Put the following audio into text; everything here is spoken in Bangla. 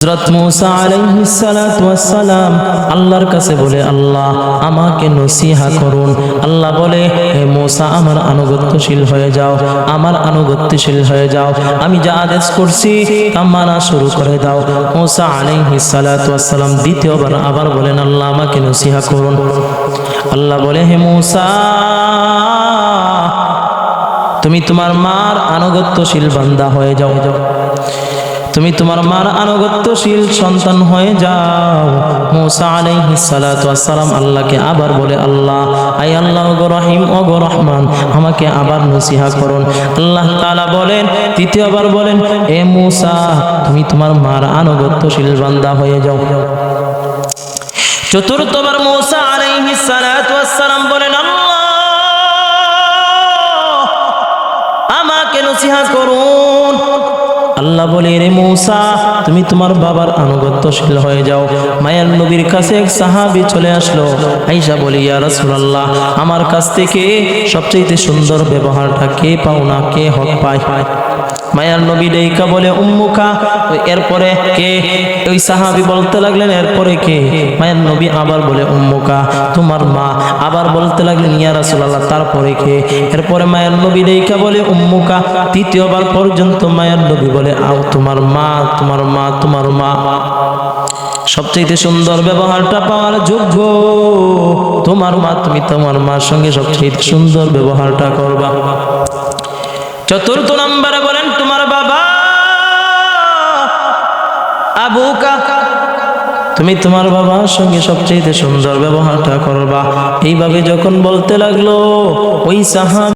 হযরত মূসা আলাইহিস সালাতু ওয়াস সালাম আল্লাহর কাছে বলে, আল্লাহ আমাকে নসিহা করুন। আল্লাহ বলে, হে মূসা আমার আনুগত্যশীল হয়ে যাও, আমার আনুগত্যশীল হয়ে যাও, আমি যা আদেশ করছি তা মানা শুরু করে দাও। মূসা আলাইহিস সালাতু ওয়াস সালাম দ্বিতীয়বার আবার বলেন, আল্লাহ আমাকে নসিহা করুন। আল্লাহ বলে, হে মূসা তুমি তোমার মার আনুগত্যশীল বান্দা হয়ে যাও, তুমি তোমার মার আনুগত্যশীল সন্তান হয়ে যাও। মূসা আলাইহিস সালাতু ওয়াস সালাম আল্লাহকে আবার বলে, আল্লাহ আয় আল্লাহ গো রহিম ও গো রহমান আমাকে আবার নসিহা করুন। আল্লাহ তাআলা বলেন, তৃতীয়বার বলেন, হে মূসা তুমি তোমার মার আনুগত্যশীল বান্দা হয়ে যাও। চতুর্থবার মূসা আলাইহিস সালাতু ওয়াস সালাম বলেন, আল্লাহ আমাকে নসিহা করুন। আল্লাহ বলে, রে মূসা তুমি তোমার বাবার আনুগত্যশীল হয়ে যাও। মায়ার নবীর কাছে এক সাহাবী চলে আসলো, আয়েশা বলে, ইয়া রাসূলুল্লাহ আমার কাছ থেকে সবচেয়ে সুন্দর ব্যবহারটা কে পাও না, কে হক পায়? মায়ার নবী ডেকা বলে, উম্মুকা। এরপরে কে? ওই সাহাবী বলতে লাগলেন, এরপরে কে? মায়ার নবী আবার বলে, উম্মুকা তোমার মা। আবার বলতে লাগলেন, ইয়া রাসূলুল্লাহ তারপরে কে? এরপরে মায়ার নবী ডেকা বলে, উম্মুকা। তৃতীয়বার পর্যন্ত মায়ার নবী বলে, আও তোমার মা, তোমার মা, তোমার মা। সবচেয়ে সুন্দর ব্যবহারটা পাওয়ার যোগ্য তোমার মা, তুমি তোমার মার সঙ্গে সবচেয়ে সুন্দর ব্যবহারটা করবা। চতুর্থ নম্বরে বলেন, তোমার বাবা আবুকা, তুমি তোমার বাবার সঙ্গে সবচেয়ে সুন্দর ব্যবহারটা করবা। এইভাবে যখন বলতে লাগলো ওই সাহাবী